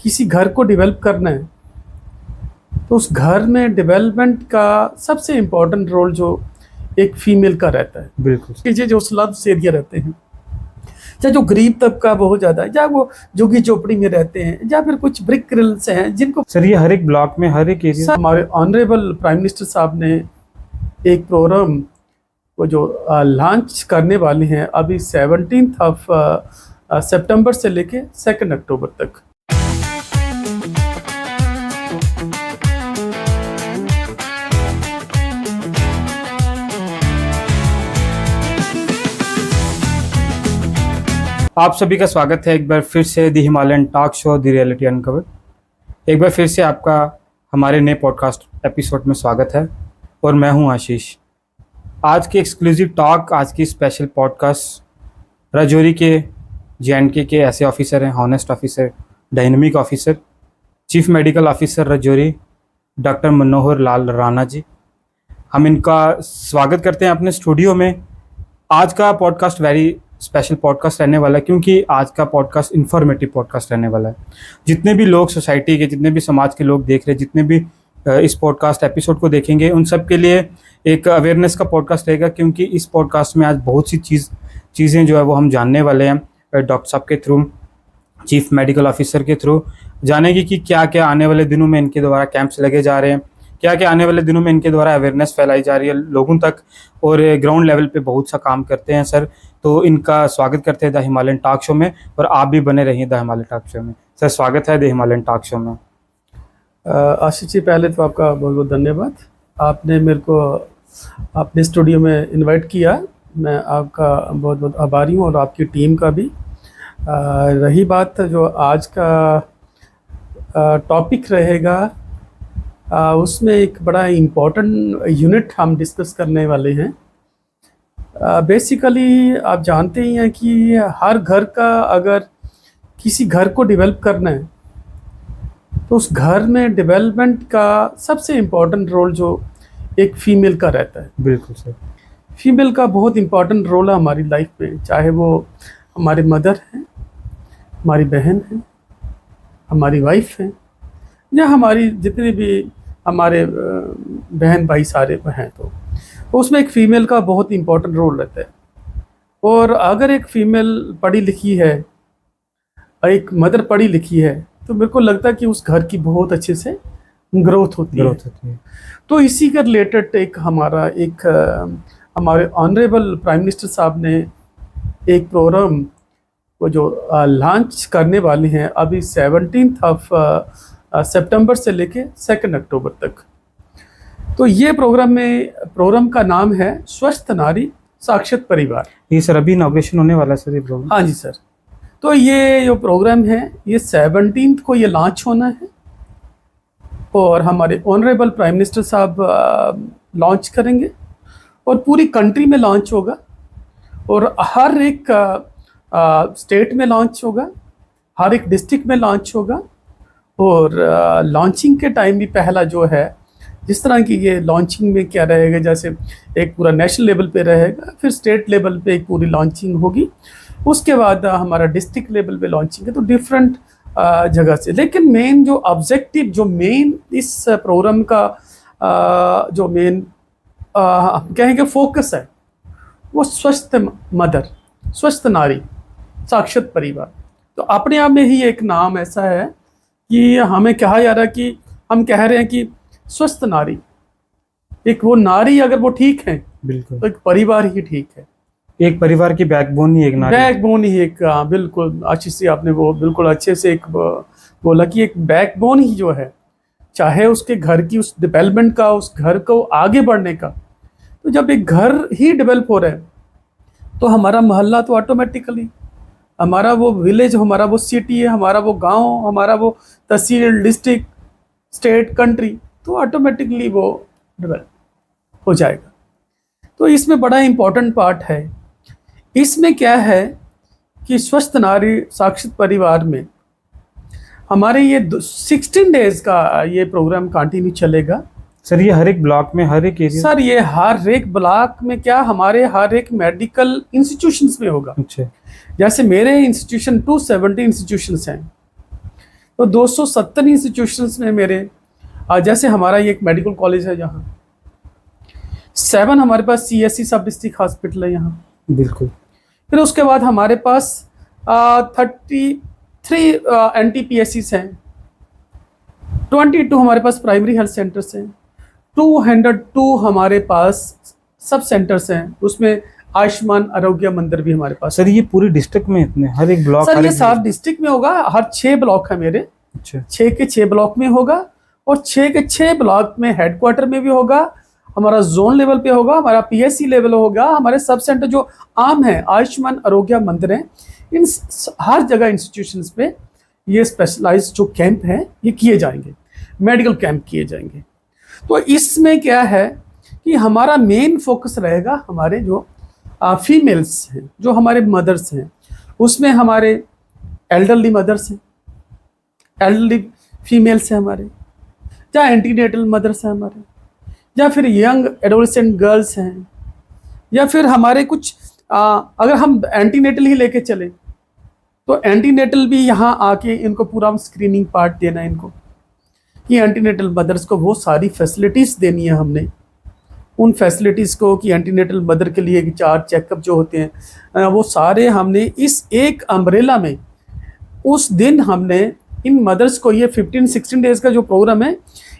किसी घर को डेवलप करना है तो उस घर में डेवलपमेंट का सबसे इम्पोर्टेंट रोल जो एक फीमेल का रहता है। बिल्कुल कि जो स्लम्स एरिया रहते हैं, चाहे जो गरीब तबका बहुत ज़्यादा है, चाहे वो झुग्गी झोपड़ी में रहते हैं, या फिर कुछ ब्रिक रिल्स हैं जिनको सर, ये हर एक ब्लॉक में हर एक एरिया। हमारे ऑनरेबल प्राइम मिनिस्टर साहब ने एक प्रोग्राम को जो लॉन्च करने वाले हैं अभी 17 ऑफ सितंबर से लेके 2 अक्टूबर तक। आप सभी का स्वागत है एक बार फिर से the Himalayan talk show the reality uncovered. एक बार फिर से आपका हमारे नए पॉडकास्ट एपिसोड में स्वागत है और मैं हूं आशीष। आज की एक्सक्लूसिव टॉक, आज की स्पेशल पॉडकास्ट राजौरी के JNK के ऐसे ऑफिसर हैं, honest officer, dynamic officer, chief medical officer Rajouri doctor Manohar Lal Rana ji. हम इनका स्वागत करते हैं अपने स्टूडियो में। आज का पॉडकास्ट वेरी स्पेशल पॉडकास्ट रहने वाला है क्योंकि आज का पॉडकास्ट इन्फॉर्मेटिव पॉडकास्ट रहने वाला है। जितने भी लोग सोसाइटी के, जितने भी समाज के लोग देख रहे हैं, जितने भी इस पॉडकास्ट एपिसोड को देखेंगे, उन सब के लिए एक अवेयरनेस का पॉडकास्ट रहेगा क्योंकि इस पॉडकास्ट में आज बहुत सी चीज़ें जो है वो हम जानने वाले हैं डॉक्टर साहब के थ्रू, चीफ मेडिकल ऑफिसर के थ्रू जानेंगे कि क्या क्या आने वाले दिनों में इनके द्वारा कैंप्स लगे जा रहे हैं, क्या क्या आने वाले दिनों में इनके द्वारा अवेयरनेस फैलाई जा रही है लोगों तक, और ग्राउंड लेवल पे बहुत सा काम करते हैं सर। तो इनका स्वागत करते हैं द हिमालयन टॉक शो में, और आप भी बने रहिए द हिमालयन टॉक शो में। सर, स्वागत है द हिमालयन टॉक शो में। आशीष जी, पहले तो आपका बहुत बहुत धन्यवाद। आपने मेरे को अपने स्टूडियो में इनवाइट किया, मैं आपका बहुत बहुत आभारी हूँ और आपकी टीम का भी। रही बात जो आज का टॉपिक रहेगा, उसमें एक बड़ा इम्पोर्टेंट यूनिट हम डिस्कस करने वाले हैं। बेसिकली आप जानते ही हैं कि हर घर का, अगर किसी घर को डेवलप करना है तो उस घर में डेवलपमेंट का सबसे इम्पोर्टेंट रोल जो एक फीमेल का रहता है। बिल्कुल सर, फीमेल का बहुत इम्पोर्टेंट रोल है हमारी लाइफ में, चाहे वो हमारी मदर हैं, हमारी बहन हैं, हमारी वाइफ हैं, या हमारी जितने भी हमारे बहन भाई सारे हैं, तो उसमें एक फ़ीमेल का बहुत इम्पोर्टेंट रोल रहता है। और अगर एक फ़ीमेल पढ़ी लिखी है, एक मदर पढ़ी लिखी है, तो मेरे को लगता है कि उस घर की बहुत अच्छे से ग्रोथ होती है। तो इसी का रिलेटेड हमारे ऑनरेबल प्राइम मिनिस्टर साहब ने एक प्रोग्राम को जो लॉन्च करने वाले हैं अभी 17 ऑफ सितंबर से लेके 2 अक्टूबर तक। तो ये प्रोग्राम का नाम है स्वस्थ नारी साक्षरत परिवार। ये सर अभी इनॉग्रेशन होने वाला है सर ये प्रोग्राम। हाँ जी सर। तो ये जो प्रोग्राम है ये 17 को ये लॉन्च होना है और हमारे ऑनरेबल प्राइम मिनिस्टर साहब लॉन्च करेंगे और पूरी कंट्री में लॉन्च होगा और हर एक स्टेट में लॉन्च होगा, हर एक डिस्ट्रिक्ट में लॉन्च होगा। और लॉन्चिंग के टाइम भी पहला जो है, जिस तरह की ये लॉन्चिंग में क्या रहेगा, जैसे एक पूरा नेशनल लेवल पे रहेगा, फिर स्टेट लेवल पे एक पूरी लॉन्चिंग होगी, उसके बाद हमारा डिस्ट्रिक्ट लेवल पे लॉन्चिंग है। तो डिफरेंट जगह से, लेकिन मेन जो ऑब्जेक्टिव, जो मेन इस प्रोग्राम का जो मेन कहेंगे फोकस है, वो स्वस्थ मदर, स्वस्थ नारी साक्षरत परिवार। तो अपने आप में ही एक नाम ऐसा है कि हमें कहा जा रहा है कि हम कह रहे हैं कि स्वस्थ नारी, एक वो नारी अगर वो ठीक है बिल्कुल, तो एक परिवार ही ठीक है। एक परिवार की बैकबोन ही एक नारी, बैकबोन ही एक, बिल्कुल आशीष जी आपने वो बिल्कुल अच्छे से एक बोला कि एक बैकबोन ही जो है, चाहे उसके घर की उस डेवलपमेंट का, उस घर को आगे बढ़ने का। तो जब एक घर ही डेवलप हो रहा है तो हमारा मोहल्ला तो ऑटोमेटिकली, हमारा वो विलेज, हमारा वो सिटी है, हमारा वो गांव, हमारा वो तहसील, डिस्ट्रिक्ट, स्टेट, कंट्री, तो ऑटोमेटिकली वो डेवलप हो जाएगा। तो इसमें बड़ा इम्पोर्टेंट पार्ट है। इसमें क्या है कि स्वस्थ नारी साक्षरत परिवार में हमारे ये 16 डेज का ये प्रोग्राम कंटिन्यू चलेगा। सर ये हर एक ब्लॉक में, हर एक एरिया? सर ये हर एक ब्लॉक में क्या, हमारे हर एक मेडिकल इंस्टीट्यूशंस में होगा। अच्छा। जैसे मेरे इंस्टीट्यूशन 270 इंस्टीट्यूशंस हैं, तो 270 इंस्टीट्यूशंस में मेरे जैसे हमारा ये एक मेडिकल कॉलेज है जहाँ 7 हमारे पास CSC सब डिस्ट्रिक्ट हॉस्पिटल है यहाँ। बिल्कुल। फिर उसके बाद हमारे पास 33 NTPSCs हैं, 22 हमारे पास प्राइमरी हेल्थ सेंटर्स हैं, 202 हमारे पास सब सेंटर्स हैं, उसमें आयुष्मान आरोग्य मंदिर भी हमारे पास। सर ये पूरी डिस्ट्रिक्ट में इतने हर एक ब्लॉक? सर ये 7 डिस्ट्रिक्ट में होगा, हर 6 ब्लॉक है मेरे। अच्छा। 6 के 6 ब्लॉक में होगा और 6 के 6 ब्लॉक में हेडक्वार्टर में भी होगा, हमारा जोन लेवल पे होगा, हमारा PSC लेवल होगा, हमारे सब सेंटर जो आम है आयुष्मान आरोग्य मंदिर हैं, इन हर जगह इंस्टीट्यूशंस पे ये स्पेशलाइज्ड जो कैंप हैं ये किए जाएंगे, मेडिकल कैंप किए जाएंगे। तो इसमें क्या है कि हमारा मेन फोकस रहेगा हमारे जो फीमेल्स हैं, जो हमारे मदर्स हैं, उसमें हमारे एल्डरली मदर्स हैं, एल्डरली फीमेल्स हैं हमारे, या एंटीनेटल मदर्स हैं हमारे, या फिर यंग एडोलेसेंट गर्ल्स हैं, या फिर हमारे कुछ अगर हम एंटीनेटल ही लेके चले तो एंटीनेटल भी यहाँ आके इनको पूरा स्क्रीनिंग पार्ट देना है इनको, कि एंटीनेटल मदर्स को वो सारी फैसिलिटीज़ देनी है हमने, उन फैसिलिटीज़ को कि एंटीनेटल मदर के लिए 4 चेकअप जो होते हैं वो सारे हमने इस एक अम्ब्रेला में, उस दिन हमने इन मदर्स को, ये 15-16 डेज़ का जो प्रोग्राम है,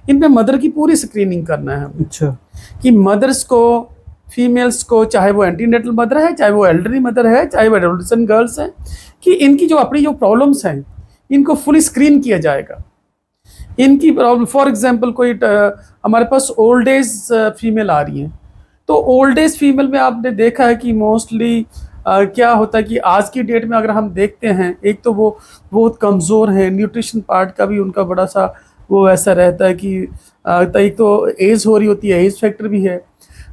इनमें मदर की पूरी स्क्रीनिंग करना है हमें। अच्छा। कि मदर्स को, फीमेल्स को, चाहे वो एंटीनेटल मदर है, चाहे वो एल्डरली मदर है, चाहे वो एडोलेसेंट गर्ल्स हैं, कि इनकी जो अपनी जो प्रॉब्लम्स हैं इनको फुली स्क्रीन किया जाएगा। इनकी प्रॉब्लम, फॉर एग्जांपल कोई हमारे पास ओल्ड एज फीमेल आ रही हैं, तो ओल्ड एज फीमेल में आपने देखा है कि मोस्टली क्या होता है कि आज की डेट में अगर हम देखते हैं, एक तो वो बहुत कमज़ोर हैं, न्यूट्रिशन पार्ट का भी उनका बड़ा सा वो ऐसा रहता है कि एक तो एज हो रही होती है, एज फैक्टर भी है,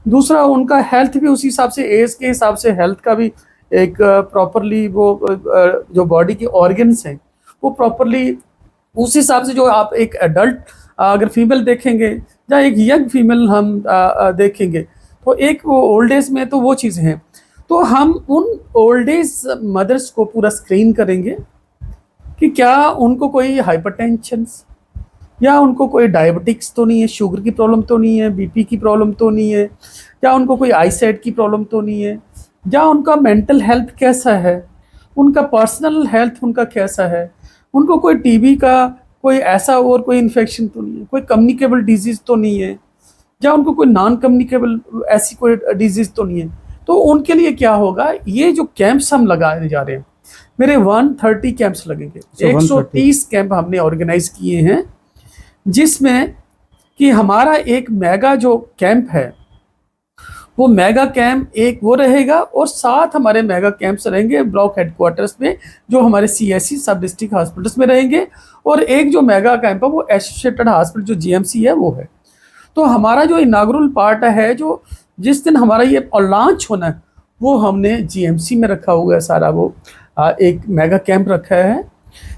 दूसरा उनका हेल्थ भी उसी हिसाब से, एज के हिसाब से हेल्थ का भी एक प्रॉपरली वो जो बॉडी के ऑर्गन्स हैं वो प्रॉपरली उस हिसाब से, जो आप एक एडल्ट अगर फीमेल देखेंगे या एक यंग फीमेल हम देखेंगे, तो एक वो ओल्ड एज में तो वो चीज़ें हैं। तो हम उन ओल्ड एज मदर्स को पूरा स्क्रीन करेंगे कि क्या उनको कोई हाइपरटेंशन या उनको कोई डायबिटिक्स तो नहीं है, शुगर की प्रॉब्लम तो नहीं है, BP की प्रॉब्लम तो नहीं है, या उनको कोई आईसाइट की प्रॉब्लम तो नहीं है, या उनका मेंटल हेल्थ कैसा है, उनका पर्सनल हेल्थ उनका कैसा है, उनको कोई TB का कोई ऐसा और कोई इन्फेक्शन तो नहीं है, कोई कम्युनिकेबल डिजीज़ तो नहीं है, या उनको कोई नॉन कम्युनिकेबल ऐसी कोई डिजीज़ तो नहीं है। तो उनके लिए क्या होगा, ये जो कैंप्स हम लगाने जा रहे हैं, मेरे 130 कैंप्स लगेंगे, 130 कैंप हमने ऑर्गेनाइज किए हैं, जिसमें कि हमारा एक मेगा जो कैंप है वो मेगा कैंप एक वो रहेगा, और 7 हमारे मेगा कैंप्स रहेंगे ब्लॉक हेडक्वार्टर्स में जो हमारे CSC सब डिस्ट्रिक्ट हॉस्पिटल्स में रहेंगे, और एक जो मेगा कैंप है वो एसोसिएटेड हॉस्पिटल जो GMC है वो है। तो हमारा जो इनागुरल पार्ट है, जो जिस दिन हमारा ये लॉन्च होना है, वो हमने GMC में रखा हुआ है सारा, वो एक मेगा कैंप रखा है,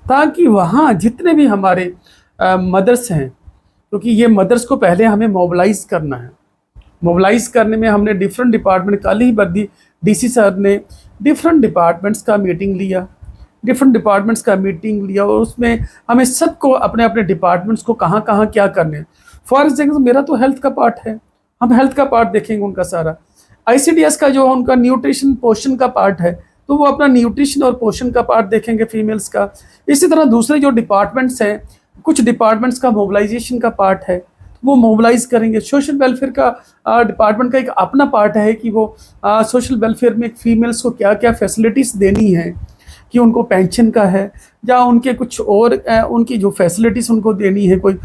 ताकि वहाँ जितने भी हमारे मदर्स हैं, क्योंकि ये मदर्स को पहले हमें मोबिलाइज़ करना है। मोबिलाइज़ करने में हमने डिफरेंट डिपार्टमेंट, कल ही बर्दी DC सर ने डिफरेंट डिपार्टमेंट्स का मीटिंग लिया, और उसमें हमें सबको अपने अपने डिपार्टमेंट्स को कहाँ कहाँ क्या करने हैं। फॉर एग्जाम्पल मेरा तो हेल्थ का पार्ट है, हम हेल्थ का पार्ट देखेंगे उनका सारा। ICDS का जो उनका न्यूट्रिशन पोषण का पार्ट है, तो वो अपना न्यूट्रिशन और पोषण का पार्ट देखेंगे फीमेल्स का। इसी तरह दूसरे जो डिपार्टमेंट्स हैं, कुछ डिपार्टमेंट्स का मोबिलाइजेशन का पार्ट है, वो मोबिलाइज करेंगे। सोशल वेलफेयर का डिपार्टमेंट का एक अपना पार्ट है कि वो सोशल वेलफेयर में फीमेल्स को क्या क्या फैसिलिटीज़ देनी है, कि उनको पेंशन का है, या उनके कुछ और उनकी जो फैसिलिटीज़ उनको देनी है, कोई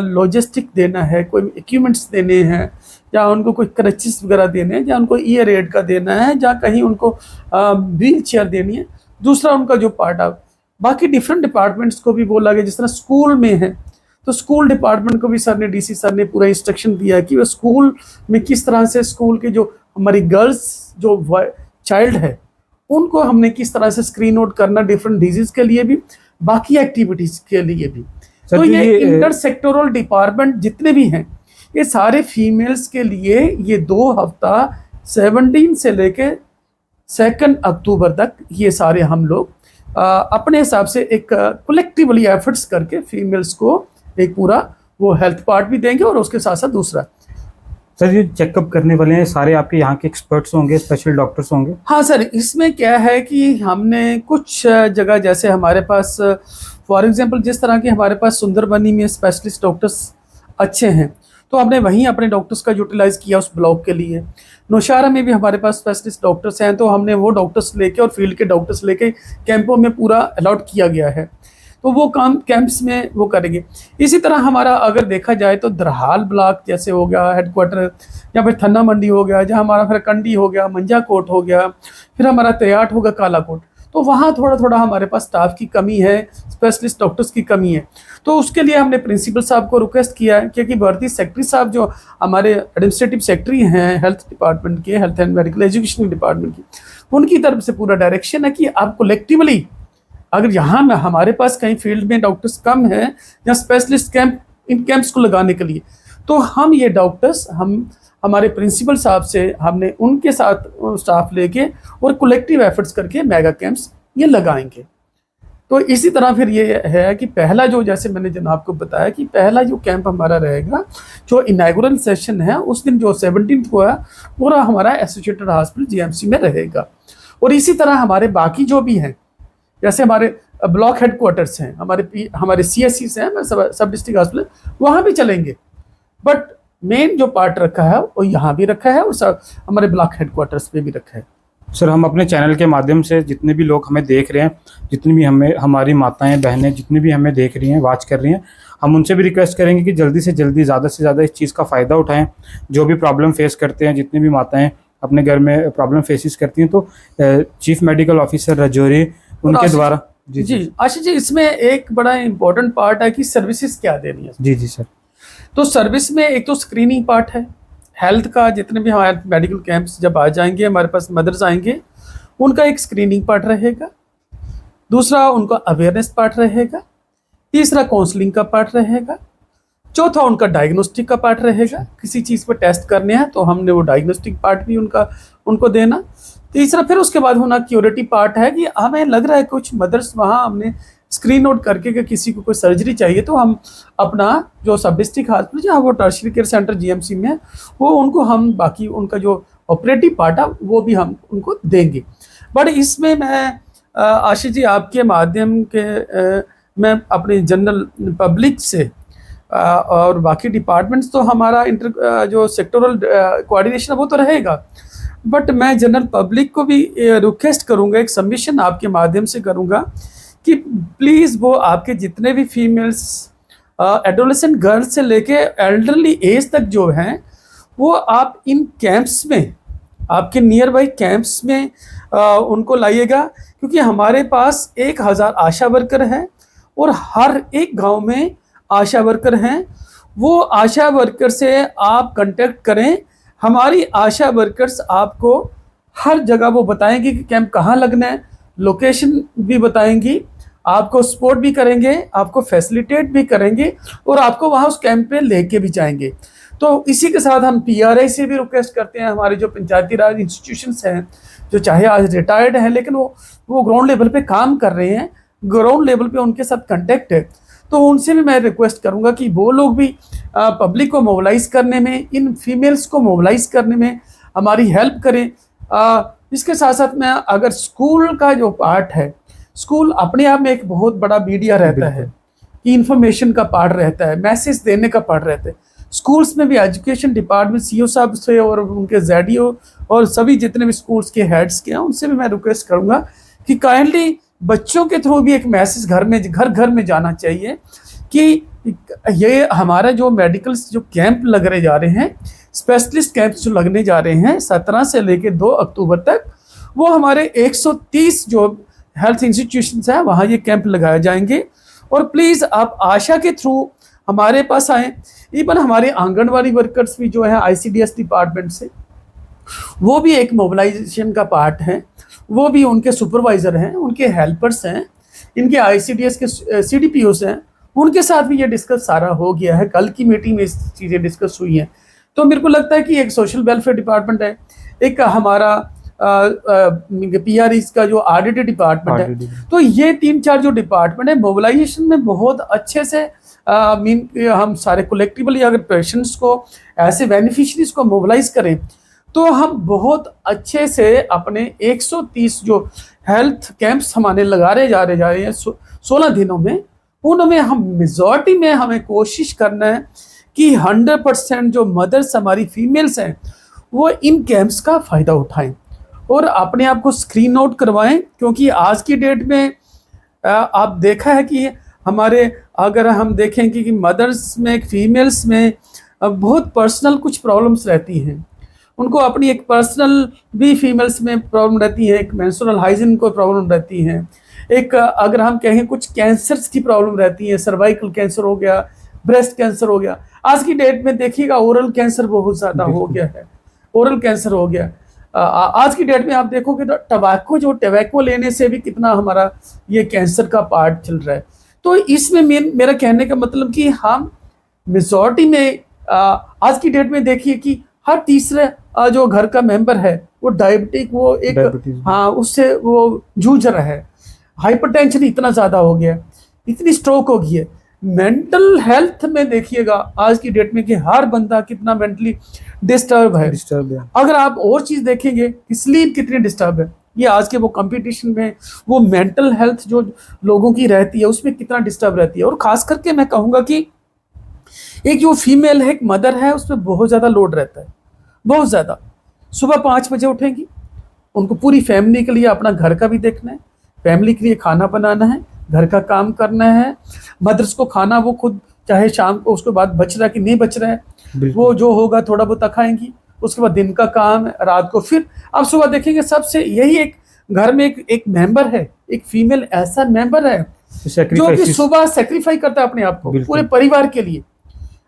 लॉजिस्टिक देना है, कोई इक्विपमेंट्स देने हैं, या उनको कोई क्रचेस वगैरह देने हैं, या उनको ईयर एड का देना है, या कहीं उनको व्हील चेयर देनी है। दूसरा उनका जो पार्ट है, बाकी डिफरेंट डिपार्टमेंट्स को भी बोला गया, जिस तरह स्कूल में है तो स्कूल डिपार्टमेंट को भी सर ने, DC सर ने पूरा इंस्ट्रक्शन दिया कि वो स्कूल में किस तरह से स्कूल के जो हमारी गर्ल्स जो चाइल्ड है उनको हमने किस तरह से स्क्रीन आउट करना, डिफरेंट डिजीज के लिए भी, बाकी एक्टिविटीज़ के लिए भी। तो ये इंटर सेक्टोरल डिपार्टमेंट जितने भी हैं, ये सारे फीमेल्स के लिए ये 2 हफ्ता 17 से लेके 2 अक्टूबर तक ये सारे हम लोग अपने हिसाब से एक कलेक्टिवली एफर्ट्स करके फीमेल्स को एक पूरा वो हेल्थ पार्ट भी देंगे और उसके साथ साथ दूसरा। सर ये चेकअप करने वाले हैं सारे आपके यहाँ के एक्सपर्ट्स होंगे, स्पेशल डॉक्टर्स होंगे? हाँ सर, इसमें क्या है कि हमने कुछ जगह, जैसे हमारे पास फॉर एग्जांपल जिस तरह के हमारे पास सुंदरबनी में स्पेशलिस्ट डॉक्टर्स अच्छे हैं, तो हमने वहीं अपने डॉक्टर्स का यूटिलाइज़ किया उस ब्लॉक के लिए। नौशहरा में भी हमारे पास स्पेशलिस्ट डॉक्टर्स हैं, तो हमने वो डॉक्टर्स लेके और फील्ड के डॉक्टर्स लेके कैंपों में पूरा अलॉट किया गया है, तो वो काम कैंप्स में वो करेंगे। इसी तरह हमारा अगर देखा जाए तो दरहाल ब्लॉक जैसे हो गया हेडक्वार्टर, या फिर थन्ना मंडी हो गया, जहाँ हमारा फिर कंडी हो गया, मंजाकोट हो गया, फिर हमारा तैयाट होगा कालाकोट, तो वहाँ थोड़ा थोड़ा हमारे पास स्टाफ की कमी है, स्पेशलिस्ट डॉक्टर्स की कमी है। तो उसके लिए हमने प्रिंसिपल साहब को रिक्वेस्ट किया है, क्योंकि वर्दी सेक्रेटरी साहब जो हमारे एडमिनिस्ट्रेटिव सेक्रेटरी हैं हेल्थ डिपार्टमेंट के, health and medical education department की, उनकी तरफ से पूरा डायरेक्शन है कि आप कलेक्टिवली अगर यहाँ में हमारे पास कहीं फील्ड में डॉक्टर्स कम हैं या स्पेशलिस्ट कैंप, इन कैंप्स को लगाने के लिए, तो हम ये डॉक्टर्स हमारे प्रिंसिपल साहब से हमने उनके साथ स्टाफ लेके और कलेक्टिव एफर्ट्स करके मेगा कैंप्स ये लगाएंगे। तो इसी तरह फिर ये है कि पहला जो, जैसे मैंने जनाब को बताया कि पहला जो कैंप हमारा रहेगा, जो इनॉग्रेशन सेशन है उस दिन जो 17 को है, पूरा हमारा एसोसिएटेड हॉस्पिटल जीएमसी में रहेगा। और इसी तरह हमारे बाकी जो भी हैं, जैसे हमारे ब्लॉक हेडक्वार्टर्स हैं, हमारे CSCs हैं, सब डिस्ट्रिक्ट हॉस्पिटल, वहाँ भी चलेंगे, बट मेन जो पार्ट रखा है वो यहाँ भी रखा है और सब हमारे ब्लॉक हेडक्वार्टर्स पे भी रखा है। सर हम अपने चैनल के माध्यम से जितने भी लोग हमें देख रहे हैं, जितनी भी हमारी माताएं बहनें जितनी भी हमें देख रही हैं, वॉच कर रही हैं, हम उनसे भी रिक्वेस्ट करेंगे कि जल्दी से जल्दी ज़्यादा से ज़्यादा इस चीज़ का फ़ायदा उठाएं। जो भी प्रॉब्लम फेस करते हैं, जितनी भी माताएं अपने घर में प्रॉब्लम फेसिस करती हैं, तो चीफ मेडिकल ऑफिसर राजौरी उनके द्वारा। जी आशीष जी, इसमें एक बड़ा इंपॉर्टेंट पार्ट है कि सर्विसेज क्या देनी है। जी जी सर। तो सर्विस में एक तो स्क्रीनिंग पार्ट है हेल्थ का, जितने भी हमारे मेडिकल कैंप्स जब आ जाएंगे, हमारे पास मदर्स आएंगे, उनका एक स्क्रीनिंग पार्ट रहेगा। दूसरा उनका अवेयरनेस पार्ट रहेगा। तीसरा काउंसलिंग का पार्ट रहेगा। चौथा उनका डायग्नोस्टिक का पार्ट रहेगा, किसी चीज़ पर टेस्ट करने हैं तो हमने वो डायग्नोस्टिक पार्ट भी उनको देना। तीसरा फिर उसके बाद होना क्यूरेटिव पार्ट है कि हमें लग रहा है कुछ मदर्स वहाँ हमने स्क्रीन आउट करके कि किसी को कोई सर्जरी चाहिए, तो हम अपना जो सब डिस्ट्रिक्ट हॉस्पिटल जहाँ वो टर्शियरी केयर सेंटर जीएमसी में है, वो उनको हम बाकी उनका जो ऑपरेटिव पार्ट है वो भी हम उनको देंगे। बट इसमें मैं आशीष जी आपके माध्यम के मैं अपने जनरल पब्लिक से और बाकी डिपार्टमेंट्स, तो हमारा जो सेक्टोरल कोऑर्डिनेशन है वो तो रहेगा, बट मैं जनरल पब्लिक को भी रिक्वेस्ट करूँगा, एक सबमिशन आपके माध्यम से करूँगा कि प्लीज़ वो आपके जितने भी फीमेल्स एडोलेसेंट गर्ल्स से लेके एल्डरली एज तक जो हैं, वो आप इन कैंप्स में, आपके नियर बाई कैंप्स में उनको लाइएगा, क्योंकि हमारे पास 1000 आशा वर्कर हैं और हर एक गांव में आशा वर्कर हैं। वो आशा वर्कर से आप कांटेक्ट करें, हमारी आशा वर्कर्स आपको हर जगह वो बताएंगे कि कैंप कहाँ लगना है, लोकेशन भी बताएंगी, आपको सपोर्ट भी करेंगे, आपको फैसिलिटेट भी करेंगे और आपको वहाँ उस कैंप पे लेके भी जाएंगे। तो इसी के साथ हम PRI से भी रिक्वेस्ट करते हैं, हमारे जो पंचायती राज इंस्टीट्यूशंस हैं, जो चाहे आज रिटायर्ड हैं लेकिन वो ग्राउंड लेवल पे काम कर रहे हैं, ग्राउंड लेवल पे उनके साथ कांटेक्ट है, तो उनसे भी मैं रिक्वेस्ट करूंगा कि वो लोग भी पब्लिक को मोबिलाइज करने में, इन फीमेल्स को मोबिलाइज करने में हमारी हेल्प करें। इसके साथ साथ में अगर स्कूल का जो पार्ट है, स्कूल अपने आप में एक बहुत बड़ा मीडिया रहता है कि इंफॉर्मेशन का पार्ट रहता है, मैसेज देने का पार्ट रहता है। स्कूल्स में भी एजुकेशन डिपार्टमेंट CO साहब से और उनके ZDO और सभी जितने भी स्कूल्स के हेड्स के हैं, उनसे भी मैं रिक्वेस्ट करूँगा कि काइंडली बच्चों के थ्रू भी एक मैसेज घर घर में जाना चाहिए कि ये हमारा जो मेडिकल जो कैंप लगने जा रहे हैं, स्पेशलिस्ट कैंप्स जो लगने जा रहे हैं 17 से लेकर 2 अक्टूबर तक, वो हमारे 130 जो हेल्थ इंस्टीट्यूशंस हैं वहाँ ये कैंप लगाए जाएंगे। और प्लीज़ आप आशा के थ्रू हमारे पास आएँ। इवन हमारे आंगनवाड़ी वर्कर्स भी जो हैं ICDS डिपार्टमेंट से, वो भी एक मोबिलाइजेशन का पार्ट है, वो भी उनके सुपरवाइज़र हैं, उनके हेल्पर्स हैं, इनके ICDS के CDPOs हैं, उनके साथ भी ये डिस्कस सारा हो गया है। कल की मीटिंग में इस चीज़ें डिस्कस हुई हैं। तो मेरे को लगता है कि एक सोशल वेलफेयर डिपार्टमेंट है, एक हमारा PREs का जो RDD डिपार्टमेंट है, RDD तो ये 3-4 जो डिपार्टमेंट है मोबिलाइजेशन में बहुत अच्छे से हम सारे कलेक्टिवली अगर पेशेंट्स को ऐसे बेनिफिशरीज को मोबिलाइज करें तो हम बहुत अच्छे से अपने 130 जो हेल्थ कैंप्स हमारे लगा रहे जा रहे हैं 16 दिनों में, उनमें हम मेजॉरिटी में हमें कोशिश करना है कि 100% जो मदर्स हमारी फीमेल्स हैं वो इन कैंप्स का फ़ायदा उठाएं और अपने आप को स्क्रीन आउट करवाएं, क्योंकि आज की डेट में आप देखा है कि हमारे अगर हम देखें कि मदर्स में फीमेल्स में बहुत पर्सनल कुछ प्रॉब्लम्स रहती हैं, उनको अपनी एक पर्सनल भी फीमेल्स में प्रॉब्लम रहती है, एक मेंस्ट्रुअल हाइजीन को प्रॉब्लम रहती है, एक अगर हम कहें कुछ कैंसर्स की प्रॉब्लम रहती है, सर्वाइकल कैंसर हो गया, ब्रेस्ट कैंसर हो गया। आज की डेट में देखिएगा ओरल कैंसर बहुत ज़्यादा हो गया है, ओरल कैंसर हो गया। आज की डेट में आप देखोगे तो टबैको लेने से भी कितना हमारा ये कैंसर का पार्ट चल रहा है। तो इसमें मेरा कहने का मतलब कि हम मेजॉरिटी में आज की डेट में देखिए कि हर तीसरे जो घर का मेंबर है वो डायबिटिक, वो एक हाँ उससे वो जूझ रहा है। हाइपरटेंशन इतना ज़्यादा हो गया, इतनी स्ट्रोक हो गई है। मेंटल हेल्थ में देखिएगा आज की डेट में कि हर बंदा कितना मेंटली डिस्टर्ब है। अगर आप और चीज़ देखेंगे कि स्लीप कितनी डिस्टर्ब है, ये आज के वो कंपटीशन में वो मेंटल हेल्थ जो लोगों की रहती है उसमें कितना डिस्टर्ब रहती है। और ख़ास करके मैं कहूँगा कि एक जो फीमेल है, एक मदर है, उस पर बहुत ज़्यादा लोड रहता है, बहुत ज़्यादा। सुबह 5 बजे उठेंगी, उनको पूरी फैमिली के लिए अपना घर का भी देखना है, फैमिली के लिए खाना बनाना है, घर का काम करना है, मदर्स को खाना वो खुद चाहे शाम को उसके बाद बच रहा है कि नहीं बच रहा है वो जो होगा थोड़ा बहुत खाएंगी, उसके बाद दिन का काम है, रात को फिर आप सुबह देखेंगे सबसे यही एक घर में एक मेंबर है, एक फीमेल ऐसा मेंबर है जो कि सुबह सेक्रीफाई करता है अपने आप को पूरे परिवार के लिए,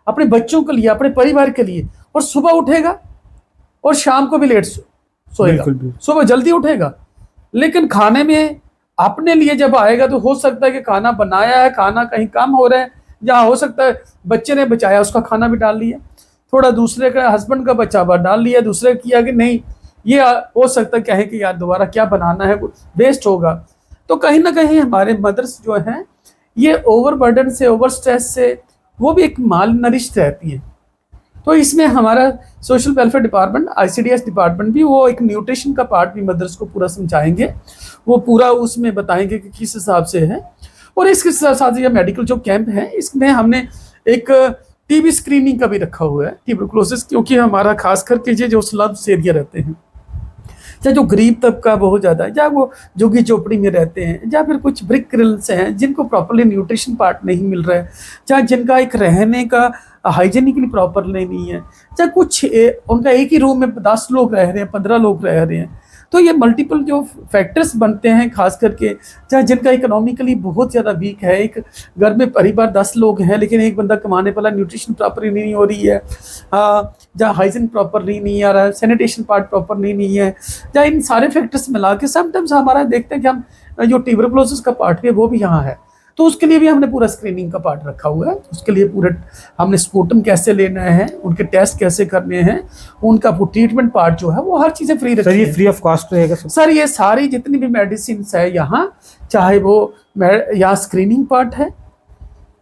अपने बच्चों के लिए, अपने परिवार के लिए। और सुबह उठेगा और शाम को भी लेट सोएगा, सुबह जल्दी उठेगा, लेकिन खाने में अपने लिए जब आएगा तो हो सकता है कि खाना बनाया है, खाना कहीं कम हो रहा है, जहाँ हो सकता है बच्चे ने बचाया उसका खाना भी डाल लिया, थोड़ा दूसरे का हस्बैंड का बचा हुआ डाल लिया, दूसरे किया कि नहीं ये हो सकता है कहें कि यार दोबारा क्या बनाना है, वेस्ट होगा। तो कहीं ना कहीं हमारे मदर्स जो हैं ये ओवरबर्डन से, ओवर स्ट्रेस से वो भी एक माल नरिश रहती है। तो इसमें हमारा social welfare department, ICDS department भी वो एक न्यूट्रिशन का पार्ट भी मदर्स को पूरा समझाएंगे, वो पूरा उसमें बताएंगे कि किस हिसाब से है। और इसके साथ ये मेडिकल जो कैंप है इसमें हमने एक TB स्क्रीनिंग का भी रखा हुआ है, ट्यूबरकुलोसिस, क्योंकि हमारा खास करके जो स्लम्स एरिया रहते हैं, चाहे जो गरीब तबका बहुत ज़्यादा है, चाहे वो झुग्गी झोपड़ी में रहते हैं, या फिर कुछ ब्रिक किल्स हैं जिनको प्रॉपरली न्यूट्रिशन पार्ट नहीं मिल रहा है, चाहे जिनका एक रहने का हाइजीनिकली प्रॉपर नहीं है, चाहे कुछ उनका एक ही रूम में 10 लोग रह रहे हैं, 15 लोग रह रहे हैं। तो ये मल्टीपल जो फैक्टर्स बनते हैं, खास करके चाहे जिनका इकोनॉमिकली बहुत ज़्यादा वीक है, एक घर में परिवार 10 लोग हैं लेकिन एक बंदा कमाने वाला, न्यूट्रिशन प्रॉपर नहीं हो रही है, जहाँ हाइजीन प्रॉपर नहीं आ रहा है, सैनिटेशन पार्ट प्रॉपर नहीं है, जहाँ इन सारे फैक्टर्स मिला के समटाइम्स हमारा देखते हैं कि हम जो ट्यूबरकुलोसिस का पार्ट है वो भी यहाँ है। तो उसके लिए भी हमने पूरा स्क्रीनिंग का पार्ट रखा हुआ है, उसके लिए पूरे हमने स्पूटम कैसे लेना है, उनके टेस्ट कैसे करने हैं, उनका ट्रीटमेंट पार्ट जो है वो हर चीज़ें फ्री रखी है। सर ये फ्री ऑफ कॉस्ट रहेगा सर? ये सारी जितनी भी मेडिसिन है यहाँ, चाहे वो यहाँ स्क्रीनिंग पार्ट है,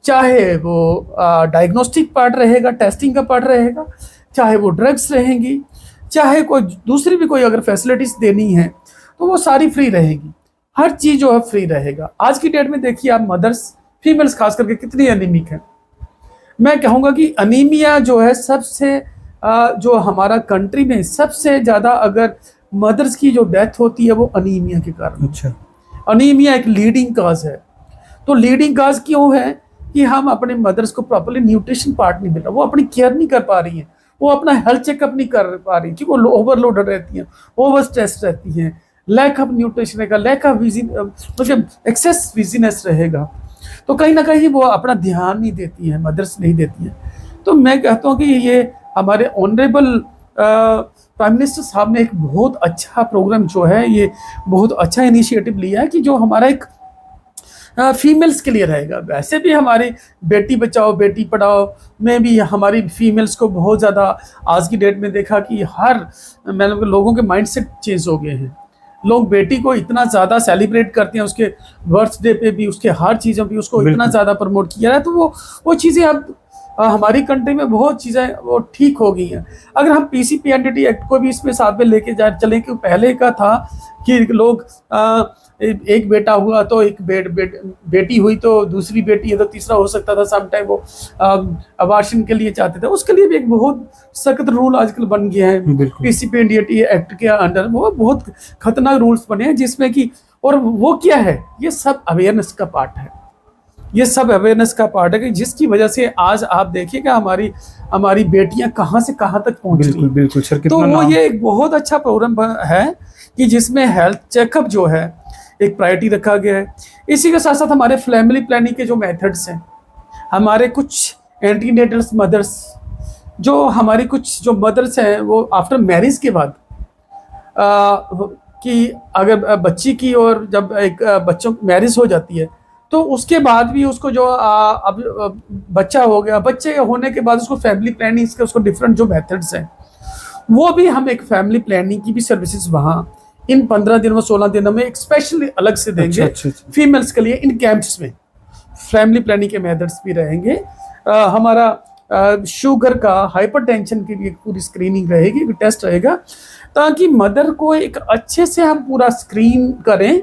चाहे वो डायग्नोस्टिक पार्ट रहेगा, टेस्टिंग का पार्ट रहेगा, चाहे वो ड्रग्स रहेंगी, चाहे कोई दूसरी भी कोई अगर फैसिलिटीज़ देनी है तो वो सारी फ्री रहेगी, हर चीज़ जो है फ्री रहेगा। आज की डेट में देखिए आप मदर्स, फीमेल्स खास करके कितनी एनीमिक है। मैं कहूँगा कि अनीमिया जो है सबसे जो हमारा कंट्री में सबसे ज़्यादा अगर मदर्स की जो डेथ होती है वो अनीमिया के कारण। अच्छा, अनीमिया एक लीडिंग काज है। तो लीडिंग काज क्यों है कि हम अपने मदर्स को प्रॉपरली न्यूट्रिशन पार्ट नहीं मिल रहा, वो अपनी केयर नहीं कर पा रही हैं, वो अपना हेल्थ चेकअप नहीं कर पा रही क्योंकि वो ओवरलोडेड रहती हैं, ओवर स्ट्रेस रहती हैं, लैक ऑफ न्यूट्रिशन रहेगा, लैक ऑफ मतलब एक्सेस बिजीनेस रहेगा, तो कहीं ना कहीं वो अपना ध्यान नहीं देती हैं, मदर्स नहीं देती हैं। तो मैं कहता हूँ कि ये हमारे ऑनरेबल प्राइम मिनिस्टर साहब ने एक बहुत अच्छा प्रोग्राम जो है, ये बहुत अच्छा इनिशिएटिव लिया है कि जो हमारा एक फीमेल्स के लिए रहेगा। वैसे भी हमारी बेटी बचाओ बेटी पढ़ाओ में भी हमारी फीमेल्स को बहुत ज़्यादा आज की डेट में देखा कि हर मतलब लोगों के माइंडसेट चेंज हो गए हैं। लोग बेटी को इतना ज़्यादा सेलिब्रेट करते हैं, उसके बर्थडे पे भी, उसके हर चीज़ों पे उसको इतना ज़्यादा प्रमोट किया है। तो वो चीज़ें अब हमारी कंट्री में बहुत चीज़ें वो ठीक हो गई हैं। अगर हम पीसीपीएनडीटी एक्ट को भी इसमें साथ में लेके जा चलें कि पहले का था कि लोग एक बेटा हुआ तो एक बेटी हुई तो दूसरी बेटी है तो तीसरा हो सकता था। सम टाइम वो अबार्शन के लिए चाहते थे, उसके लिए भी एक बहुत सख्त रूल आजकल बन गया है पीसीपीएनडीटी एक्ट के अंडर। वो बहुत खतरनाक रूल्स बने हैं जिसमें कि, और वो क्या है, ये सब अवेयरनेस का पार्ट है। ये सब अवेयरनेस का पार्ट है कि जिसकी वजह से आज आप देखिएगा हमारी बेटियां कहाँ से कहाँ तक पहुंच रही हैं। बिल्कुल सर, तो वो ये एक बहुत अच्छा प्रोग्राम है कि जिसमें हेल्थ चेकअप जो है एक प्रायोरिटी रखा गया है। इसी के साथ साथ हमारे फैमिली प्लानिंग के जो मेथड्स हैं, हमारे कुछ एंटीनेटल्स मदर्स जो हमारी कुछ जो मदर्स हैं वो आफ्टर मैरिज के बाद कि अगर बच्ची की और जब एक बच्चों मैरिज हो जाती है तो उसके बाद भी उसको जो अब बच्चा हो गया, बच्चे होने के बाद उसको फैमिली प्लानिंग के उसको डिफरेंट जो मेथड्स हैं वो भी हम एक फैमिली प्लानिंग की भी सर्विसेज वहाँ इन 15 दिनों में 16 दिनों में एक स्पेशली अलग से देंगे। अच्छा। फीमेल्स के लिए इन कैंप्स में फैमिली प्लानिंग के मेथड्स भी रहेंगे। हमारा शुगर का, हाइपरटेंशन की भी एक पूरी स्क्रीनिंग रहेगी, टेस्ट रहेगा, ताकि मदर को एक अच्छे से हम पूरा स्क्रीन करें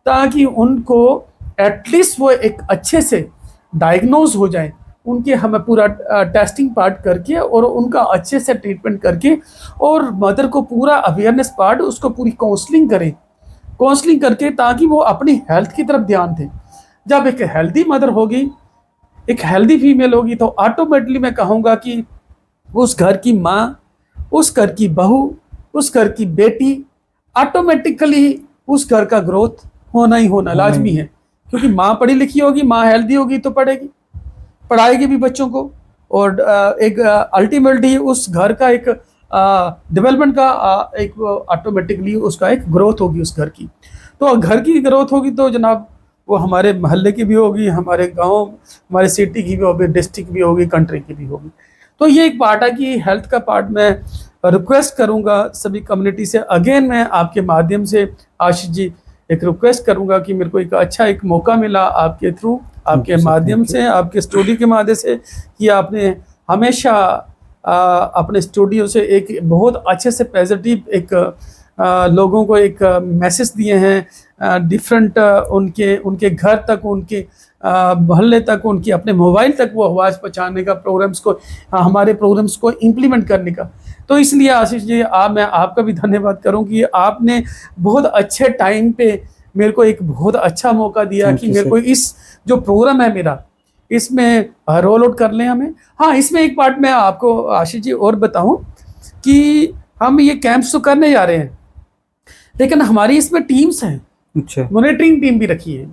ताकि उनको एटलीस्ट वो एक अच्छे से डायग्नोज हो जाए, उनके हमें पूरा टेस्टिंग पार्ट करके और उनका अच्छे से ट्रीटमेंट करके और मदर को पूरा अवेयरनेस पार्ट उसको पूरी काउंसलिंग करें, काउंसलिंग करके ताकि वो अपनी हेल्थ की तरफ ध्यान दें। जब एक हेल्दी मदर होगी, एक हेल्दी फीमेल होगी तो ऑटोमेटिकली मैं कहूँगा कि उस घर की माँ, उस घर की बहू, उस घर की बेटी, ऑटोमेटिकली उस घर का ग्रोथ होना ही होना लाजमी है। क्योंकि माँ पढ़ी लिखी होगी, माँ हेल्दी होगी तो पढ़ाएगी भी बच्चों को, और एक अल्टीमेटली उस घर का एक डेवलपमेंट का एक ऑटोमेटिकली उसका एक ग्रोथ होगी उस घर की। तो घर की ग्रोथ होगी तो जनाब वो हमारे मोहल्ले की भी होगी, हमारे गांव, हमारे सिटी की भी होगी, डिस्ट्रिक्ट भी होगी, कंट्री की भी होगी। तो ये एक पार्ट है कि हेल्थ का पार्ट मैं रिक्वेस्ट करूंगा सभी कम्युनिटी से। अगेन मैं आपके माध्यम से आशीष जी एक रिक्वेस्ट करूंगा कि मेरे को एक अच्छा एक मौका मिला आपके थ्रू, आपके माध्यम से, आपके स्टूडियो के माध्यम से, कि आपने हमेशा अपने स्टूडियो से एक बहुत अच्छे से पॉजिटिव एक लोगों को एक मैसेज दिए हैं, डिफरेंट उनके घर तक, उनके मोहल्ले तक, उनकी अपने मोबाइल तक वो आवाज़ पहुँचाने का, प्रोग्राम्स को, हमारे प्रोग्राम्स को इम्प्लीमेंट करने का। तो इसलिए आशीष जी मैं आपका भी धन्यवाद करूं कि आपने बहुत अच्छे टाइम पे मेरे को एक बहुत अच्छा मौका दिया कि मेरे को इस जो प्रोग्राम है मेरा इसमें रोल आउट कर लें हमें। हाँ, इसमें एक पार्ट मैं आपको आशीष जी और बताऊं कि हम ये कैंप्स तो करने जा रहे हैं लेकिन हमारी इसमें टीम्स हैं, अच्छा, मॉनिटरिंग टीम भी रखी है।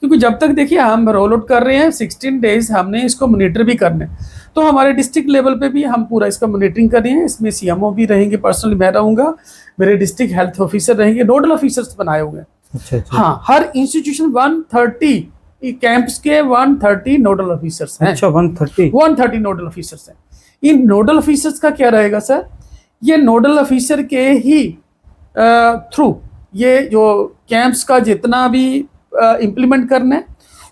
क्योंकि जब तक देखिए हम रोल आउट कर रहे हैं 16 डेज हमने इसको मॉनिटर भी करना है, तो हमारे डिस्ट्रिक्ट लेवल पे भी हम पूरा इसका मॉनिटरिंग कर रहे हैं। इसमें सीएमओ भी रहेंगे, पर्सनली मैं रहूँगा, मेरे डिस्ट्रिक्ट हेल्थ ऑफिसर रहेंगे, नोडल ऑफिसर्स बनाए हुए हैं। अच्छा। हाँ, हर इंस्टीट्यूशन 130 कैंप्स के 130 नोडल ऑफिसर्स हैं। अच्छा, 130 नोडल ऑफिसर्स हैं। इन नोडल ऑफिसर्स का क्या रहेगा सर, ये नोडल ऑफिसर के ही थ्रू ये जो कैंप्स का जितना भी इम्प्लीमेंट करना है,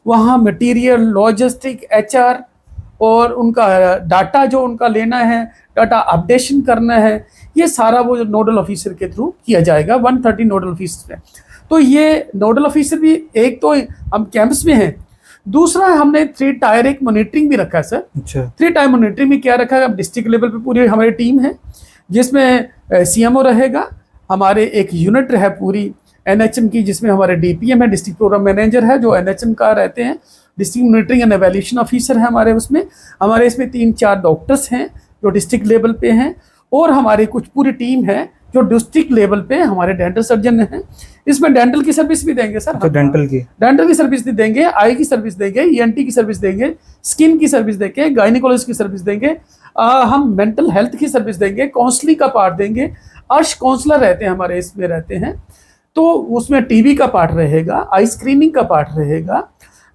वहाँ मटेरियल, लॉजिस्टिक, एचआर और उनका डाटा जो उनका लेना है, डाटा अपडेशन करना है, ये सारा वो नोडल ऑफिसर के थ्रू किया जाएगा। 130 नोडल ऑफिसर है। तो ये नोडल ऑफिसर भी एक तो हम कैंप्स में हैं, दूसरा हमने 3 टायर एक मॉनिटरिंग भी रखा है सर। अच्छा। 3 टायर मॉनिटरिंग में क्या रखा है, अब डिस्ट्रिक्ट लेवल पे पूरी हमारी टीम है जिसमें सीएमओ रहेगा, हमारे एक यूनिट है पूरी एनएचएम की जिसमें हमारे डीपीएम है, डिस्ट्रिक्ट प्रोग्राम मैनेजर है जो एनएचएम का रहते हैं, district monitoring and evaluation officer है हमारे उसमें, हमारे इसमें 3-4 डॉक्टर्स हैं जो डिस्ट्रिक्ट लेवल पे हैं, और हमारी कुछ पूरी टीम है जो डिस्ट्रिक्ट लेवल पे हमारे डेंटल सर्जन हैं। इसमें डेंटल की सर्विस भी देंगे सर, तो डेंटल की सर्विस भी देंगे, आई की सर्विस देंगे, ईएनटी की सर्विस देंगे, स्किन की सर्विस देंगे, गायनिकोलॉजिस्ट की सर्विस देंगे, हम मेंटल हेल्थ की सर्विस देंगे, काउंसलिंग का पार्ट देंगे, अर्श काउंसलर रहते हैं हमारे इसमें रहते हैं, तो उसमें टीबी का पार्ट रहेगा, आई स्क्रीनिंग का पार्ट रहेगा,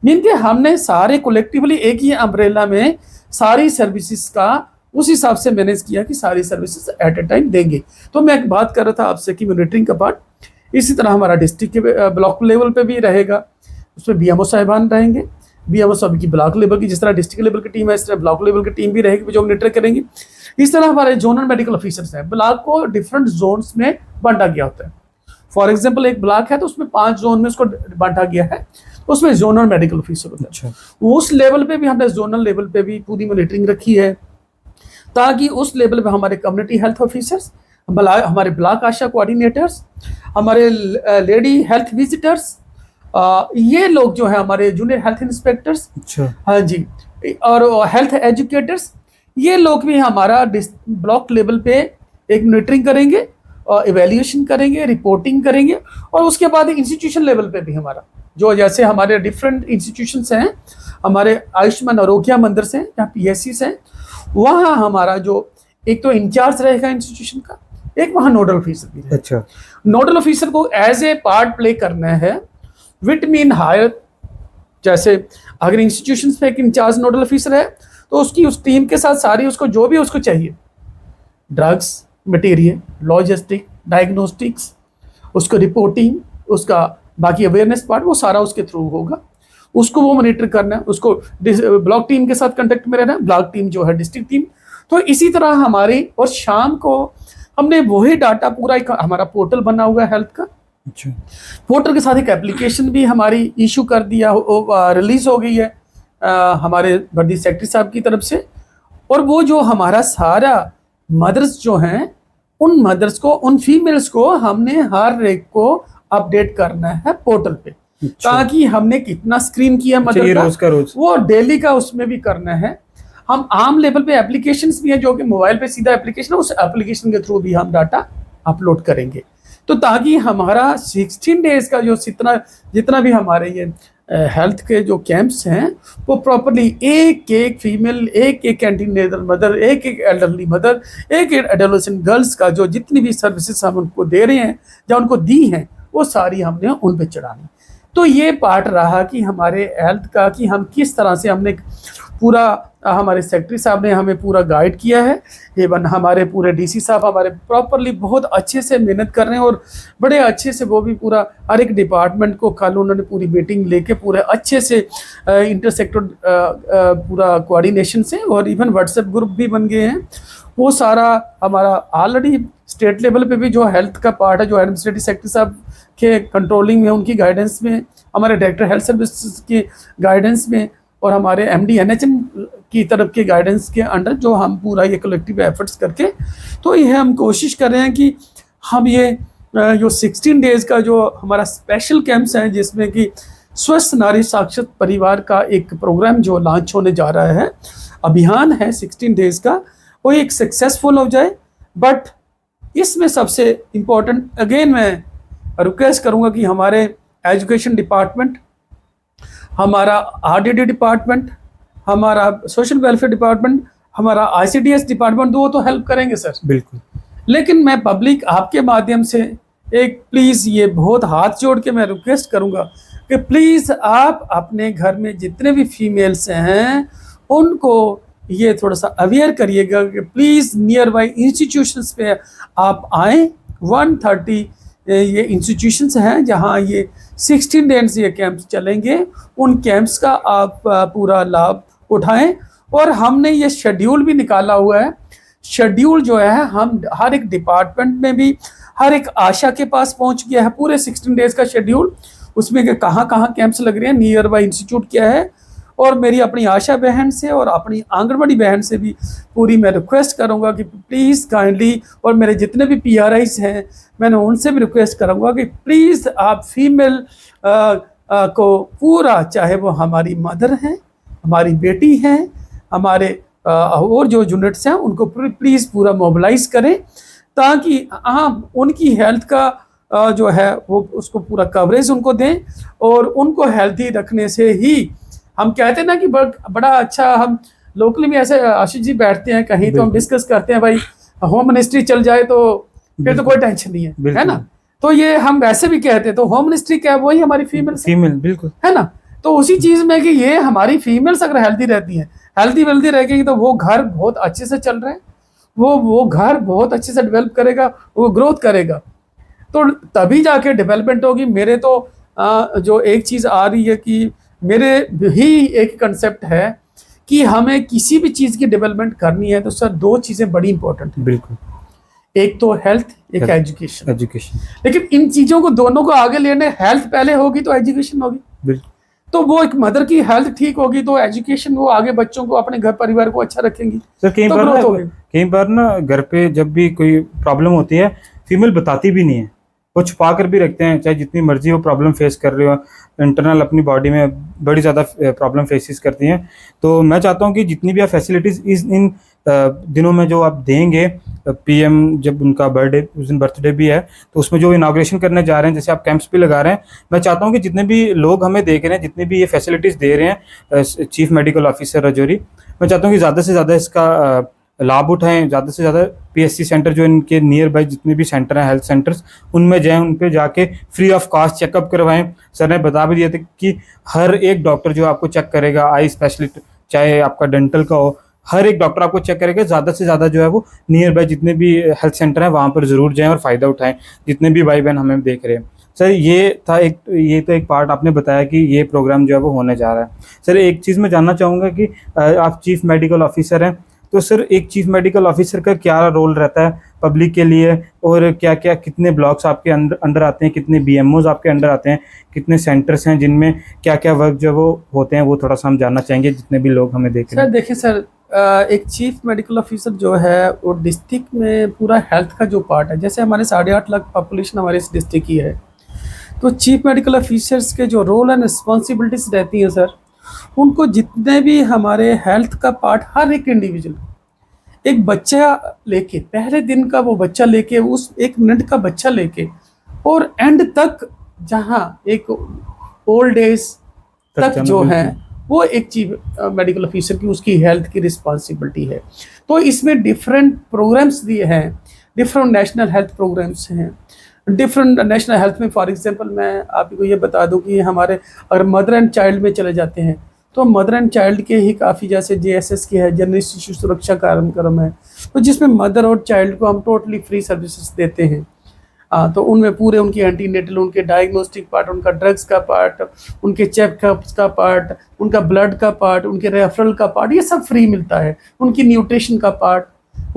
मीन के हमने सारे कलेक्टिवली एक ही अम्ब्रेला में सारी सर्विसेज का उस हिसाब से मैनेज किया कि सारी सर्विसेज एट ए टाइम देंगे। तो मैं एक बात कर रहा था आपसे कि मॉनिटरिंग का पार्ट, इसी तरह हमारा डिस्ट्रिक्ट के ब्लॉक लेवल पे भी रहेगा, उसमें बीएमओ साहिबान रहेंगे, बीएमओ साहब की ब्लॉक लेवल की, जिस तरह डिस्ट्रिक्ट लेवल की टीम है इस तरह ब्लॉक लेवल की टीम भी रहेगी जो मॉनिटर करेंगे। इस तरह हमारे जोनल मेडिकल ऑफिसर्स हैं। ब्लॉक को डिफरेंट जोन्स में बांटा गया होता है। फॉर एग्जाम्पल एक ब्लॉक है तो उसमें 5 जोन में उसको बांटा गया है, तो उसमें जोनल मेडिकल ऑफिसर होता है। अच्छा। उस लेवल पे भी हमने जोनल लेवल पे भी पूरी मॉनिटरिंग रखी है, ताकि उस लेवल पे हमारे कम्युनिटी हेल्थ ऑफिसर्स, हमारे ब्लॉक आशा कोऑर्डिनेटर्स, हमारे लेडी हेल्थ विजिटर्स, ये लोग जो है हमारे जूनियर हेल्थ इंस्पेक्टर्स, अच्छा। हाँ जी, और हेल्थ एजुकेटर्स, ये लोग भी हमारा ब्लॉक लेवल पे एक मॉनिटरिंग करेंगे और इवैल्यूएशन करेंगे, रिपोर्टिंग करेंगे। और उसके बाद इंस्टीट्यूशन लेवल पे भी हमारा जो, जैसे हमारे डिफरेंट इंस्टीट्यूशंस हैं, हमारे आयुष्मान आरोग्य मंदिर से या PSCs हैं, वहाँ हमारा जो एक तो इंचार्ज रहेगा इंस्टीट्यूशन का, एक वहाँ नोडल ऑफिसर भी रहेगा। अच्छा। नोडल ऑफिसर को एज ए पार्ट प्ले करना है विट मीन हायर। जैसे अगर इंस्टीट्यूशन पे एक इंचार्ज नोडल ऑफिसर है तो उसकी उस टीम के साथ सारी उसको जो भी उसको चाहिए, ड्रग्स मटेरियल, लॉजिस्टिक, डायग्नोस्टिक्स, उसको रिपोर्टिंग, उसका बाकी अवेयरनेस पार्ट, वो सारा उसके थ्रू होगा। उसको वो मॉनिटर करना है, उसको ब्लॉक टीम के साथ कांटेक्ट में रहना है, ब्लॉक टीम जो है डिस्ट्रिक्ट टीम। तो इसी तरह हमारी, और शाम को हमने वही डाटा पूरा एक हमारा पोर्टल बना हुआ है हेल्थ का। अच्छा। पोर्टल के साथ एक एप्लीकेशन भी हमारी इशू कर दिया, रिलीज हो गई है हमारे वर्दी सेक्रेटरी साहब की तरफ से। और वो जो हमारा सारा मदर्स जो हैं, उन मदर्स को, उन फीमेल्स को हमने हर एक को अपडेट करना है पोर्टल पे। अच्छा। ताकि हमने कितना स्क्रीन किया अच्छा, मदर ये का, रोज का रोज वो डेली का उसमें भी करना है। हम आम लेवल पे एप्लीकेशंस भी हैं जो कि मोबाइल पे सीधा एप्लीकेशन है, उस एप्लीकेशन के थ्रू भी हम डाटा अपलोड करेंगे। तो ताकि हमारा 16 डेज का जो जितना भी हमारे ये हेल्थ के जो कैंप्स हैं, वो प्रॉपरली एक एक फीमेल, एक एक कैंटीन मदर, एक एक एल्डरली मदर, एक एक एडोलेसेंट गर्ल्स का जो जितनी भी सर्विसेज हम उनको दे रहे हैं या उनको दी हैं, वो सारी हमने उन पे चढ़ानी। तो ये पार्ट रहा कि हमारे हेल्थ का, कि हम किस तरह से हमने पूरा, हमारे सेक्रेटरी साहब ने हमें पूरा गाइड किया है। इवन हमारे पूरे DC साहब हमारे प्रॉपरली बहुत अच्छे से मेहनत कर रहे हैं, और बड़े अच्छे से वो भी पूरा हर एक डिपार्टमेंट को कल उन्होंने पूरी मीटिंग लेके पूरे अच्छे से इंटरसेक्टर पूरा कोऑर्डिनेशन से, और इवन व्हाट्सएप ग्रुप भी बन गए हैं। वो सारा हमारा ऑलरेडी स्टेट लेवल पे भी जो हेल्थ का पार्ट है, जो एडमिनिस्ट्रेटिव सेक्रेटरी साहब के कंट्रोलिंग में, उनकी गाइडेंस में, हमारे डायरेक्टर हेल्थ सर्विसेज की गाइडेंस में, और हमारे MD NHM की तरफ के गाइडेंस के अंडर जो हम पूरा ये कलेक्टिव एफर्ट्स करके, तो ये हम कोशिश कर रहे हैं कि हम ये जो 16 डेज़ का जो हमारा स्पेशल कैंप्स हैं, जिसमें कि स्वस्थ नारी साक्षर परिवार का एक प्रोग्राम जो लॉन्च होने जा रहा है, अभियान है 16 डेज़ का, वो एक सक्सेसफुल हो जाए। बट इसमें सबसे इम्पोर्टेंट अगेन मैं रिक्वेस्ट करूँगा कि हमारे एजुकेशन डिपार्टमेंट, हमारा RDD डिपार्टमेंट, हमारा सोशल वेलफेयर डिपार्टमेंट, हमारा ICDS डिपार्टमेंट, वो तो हेल्प करेंगे सर, बिल्कुल। लेकिन मैं पब्लिक आपके माध्यम से एक प्लीज़ ये बहुत हाथ जोड़ के मैं रिक्वेस्ट करूँगा कि प्लीज़ आप अपने घर में जितने भी फीमेल्स हैं उनको ये थोड़ा सा अवेयर करिएगा कि प्लीज़ नियर बाई इंस्टीट्यूशंस पे आप आएँ। 130 ये इंस्टीट्यूशंस हैं जहाँ ये 16 डेज ये कैंप्स चलेंगे, उन कैंप्स का आप पूरा लाभ उठाएं। और हमने ये शेड्यूल भी निकाला हुआ है। शेड्यूल जो है हम हर एक डिपार्टमेंट में भी, हर एक आशा के पास पहुंच गया है पूरे 16 डेज का शेड्यूल, उसमें कि कहाँ कहाँ कैंप्स लग रहे हैं, नियर बाई इंस्टीट्यूट क्या है। और मेरी अपनी आशा बहन से और अपनी आंगनबाड़ी बहन से भी पूरी मैं रिक्वेस्ट करूंगा कि प्लीज़ काइंडली, और मेरे जितने भी PRIs हैं मैंने उनसे भी रिक्वेस्ट करूंगा कि प्लीज़ आप फीमेल को पूरा, चाहे वो हमारी मदर हैं, हमारी बेटी हैं, हमारे और जो यूनिट्स हैं, उनको प्लीज़ पूरा मोबिलाइज करें, ताकि हम उनकी हेल्थ का जो है वो उसको पूरा कवरेज उनको दें। और उनको हेल्थी रखने से ही, हम कहते हैं ना कि बड़ा अच्छा, हम लोकली में ऐसे आशीष जी बैठते हैं कहीं तो हम डिस्कस करते हैं, भाई होम मिनिस्ट्री चल जाए तो फिर तो कोई टेंशन नहीं है ना। तो ये हम वैसे भी कहते हैं, तो होम मिनिस्ट्री क्या है, वही हमारी फीमेल बिल्कुल है ना। तो उसी चीज में कि ये हमारी फीमेल्स अगर हेल्दी रहती हैं, हेल्दी वेल्दी रहेगी, तो वो घर बहुत अच्छे से चल रहे हैं, वो घर बहुत अच्छे से डेवलप करेगा, वो ग्रोथ करेगा, तो तभी जाके डेवलपमेंट होगी। मेरे तो जो एक चीज़ आ रही है कि मेरे ही एक कंसेप्ट है कि हमें किसी भी चीज़ की डेवलपमेंट करनी है तो सर दो चीज़ें बड़ी इंपॉर्टेंट है, बिल्कुल। एक तो हेल्थ, एक एजुकेशन। एजुकेशन, लेकिन इन चीज़ों को दोनों को आगे लेने, हेल्थ पहले होगी तो एजुकेशन होगी, बिल्कुल। तो वो एक मदर की हेल्थ ठीक होगी तो एजुकेशन, वो आगे बच्चों को, अपने घर परिवार को अच्छा रखेंगी। सर कई बार ना घर पे जब भी कोई प्रॉब्लम होती है, फीमेल बताती भी नहीं है, वो छुपा कर भी रखते हैं, चाहे जितनी मर्जी वो प्रॉब्लम फेस कर रहे हो, इंटरनल अपनी बॉडी में बड़ी ज़्यादा प्रॉब्लम फेसेस करती हैं। तो मैं चाहता हूँ कि जितनी भी आप फैसिलिटीज़ इन दिनों में जो आप देंगे, पीएम जब उनका बर्थडे, उस दिन बर्थडे भी है, तो उसमें जो इनाग्रेशन करने जा रहे हैं, जैसे आप कैंप्स भी लगा रहे हैं, मैं चाहता हूँ कि जितने भी लोग हमें देख रहे हैं, जितने भी ये फैसिलिटीज़ दे रहे हैं चीफ मेडिकल ऑफिसर राजौरी, मैं चाहता हूँ कि ज़्यादा से ज़्यादा इसका लाभ उठाएं, ज़्यादा से ज़्यादा पीएससी सेंटर जो इनके नियर बाई जितने भी सेंटर हैं, हेल्थ सेंटर्स, उनमें जाएं, उन पे जाके फ्री ऑफ कॉस्ट चेकअप करवाएं। सर ने बता भी दिया था कि हर एक डॉक्टर जो आपको चेक करेगा, आई स्पेशलिस्ट, चाहे आपका डेंटल का हो, हर एक डॉक्टर आपको चेक करेगा। ज़्यादा से ज़्यादा जो है वो नियर बाई जितने भी हेल्थ सेंटर हैं वहाँ पर ज़रूर जाएँ और फ़ायदा उठाएँ, जितने भी भाई बहन हमें देख रहे हैं। सर ये तो एक पार्ट आपने बताया कि ये प्रोग्राम जो है वो होने जा रहा है। सर एक चीज़ मैं जानना चाहूँगा कि आप चीफ मेडिकल ऑफिसर हैं, तो सर एक चीफ मेडिकल ऑफिसर का क्या रोल रहता है पब्लिक के लिए, और क्या क्या कितने ब्लॉक्स आपके अंडर आते हैं, कितने बीएमओज आपके अंडर आते हैं, कितने सेंटर्स हैं जिनमें क्या क्या वर्क जो वो होते हैं, वो थोड़ा सा हम जानना चाहेंगे जितने भी लोग हमें देख रहे हैं। सर देखिए सर, एक चीफ मेडिकल ऑफिसर जो है वो डिस्ट्रिक्ट में पूरा हेल्थ का जो पार्ट है, जैसे हमारे 8.5 लाख पॉपुलेशन हमारे इस डिस्ट्रिक्ट की है, तो चीफ मेडिकल ऑफिसर्स के जो रोल एंड रिस्पॉन्सिबिलिटीज रहती हैं सर, उनको जितने भी हमारे हेल्थ का पार्ट, हर एक इंडिविजुअल, एक बच्चा लेके, पहले दिन का वो बच्चा लेके, उस 1 मिनट का बच्चा लेके, और एंड तक जहाँ एक ओल्ड एज तक जो है, वो एक चीफ मेडिकल ऑफिसर की, उसकी हेल्थ की रिस्पॉन्सिबिलिटी है। तो इसमें डिफरेंट प्रोग्राम्स दिए हैं, डिफरेंट नेशनल हेल्थ प्रोग्राम्स हैं, डिफरेंट नेशनल हेल्थ में फॉर एग्जांपल मैं आपको ये बता दूं कि हमारे अगर मदर एंड चाइल्ड में चले जाते हैं, तो मदर एंड चाइल्ड के ही काफ़ी, जैसे JSS की है, जनरल शिशु सुरक्षा कार्यक्रम है, तो जिसमें मदर और चाइल्ड को हम टोटली फ्री सर्विसेज देते हैं। तो उनमें पूरे उनकी एंटीनेटल, उनके डायग्नोस्टिक पार्ट, उनका ड्रग्स का पार्ट, उनके चेकअप्स का पार्ट, उनका ब्लड का पार्ट, उनके रेफरल का पार्ट, ये सब फ्री मिलता है। उनकी न्यूट्रिशन का पार्ट,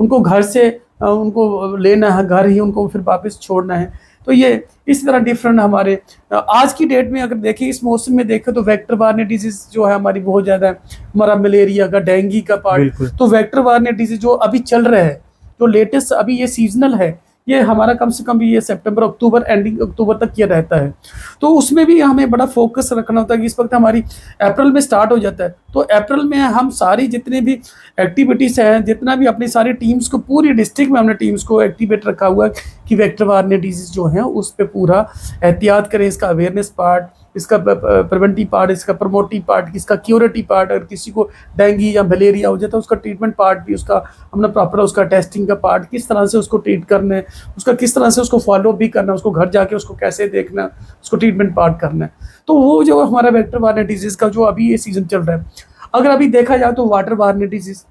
उनको घर से उनको लेना है, घर ही उनको फिर वापस छोड़ना है। तो ये इस तरह डिफरेंट हमारे आज की डेट में अगर देखें, इस मौसम में देखें, तो वेक्टर वार्ने डिजीज जो है हमारी बहुत ज़्यादा है, हमारा मलेरिया का, डेंगू का पार्ट, तो वेक्टर वार्ने डिजीज जो अभी चल रहे हैं, जो लेटेस्ट अभी ये सीजनल है, ये हमारा कम से कम भी ये सितंबर अक्टूबर, एंडिंग अक्टूबर तक ये रहता है। तो उसमें भी हमें बड़ा फोकस रखना होता है कि इस वक्त हमारी अप्रैल में स्टार्ट हो जाता है, तो अप्रैल में हम सारी जितनी भी एक्टिविटीज़ हैं, जितना भी अपनी सारी टीम्स को, पूरी डिस्ट्रिक्ट में हमने टीम्स को एक्टिवेट रखा हुआ है कि वेक्टर वार्ने डिजीज जो हैं उस पर पूरा एहतियात करें, इसका अवेयरनेस पार्ट, इसका प्रिवेंटिव पार्ट, इसका प्रमोटिव पार्ट, इसका क्यूरेटिव पार्ट, अगर किसी को डेंगू या मलेरिया हो जाता है उसका ट्रीटमेंट पार्ट भी, उसका हमने प्रॉपर, उसका टेस्टिंग का पार्ट, किस तरह से उसको ट्रीट करना है, उसका किस तरह से उसको फॉलो भी करना है, उसको घर जाके उसको कैसे देखना है, उसको ट्रीटमेंट पार्ट करना है। तो वो जो हमारा वेक्टर वार्ने डिजीज़ का जो अभी ये सीजन चल रहा है, अगर अभी देखा जाए तो वाटर वार्ने डिजीज़,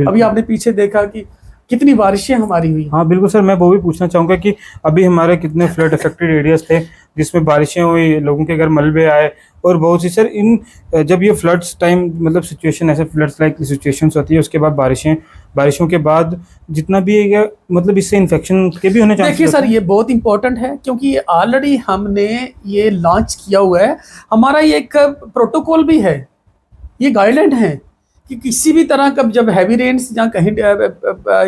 अभी आपने पीछे देखा कि कितनी बारिशें हमारी हुई। हाँ बिल्कुल सर, मैं वो भी पूछना चाहूँगा कि अभी हमारे कितने फ्लड अफेक्टेड एरियाज थे जिसमें बारिशें हुई, लोगों के घर मलबे आए, और बहुत सी सर इन जब ये फ्लड्स टाइम, मतलब सिचुएशन ऐसे फ्लड्स लाइक सिचुएशंस होती है, उसके बाद बारिशों के बाद जितना भी है, मतलब इससे इन्फेक्शन के भी होने चाहिए। देखिए सर, ये बहुत इंपॉर्टेंट है क्योंकि ऑलरेडी हमने ये लॉन्च किया हुआ है, हमारा ये एक प्रोटोकॉल भी है, ये गाइडलाइन है कि किसी भी तरह का जब हैवी रेन्स या कहीं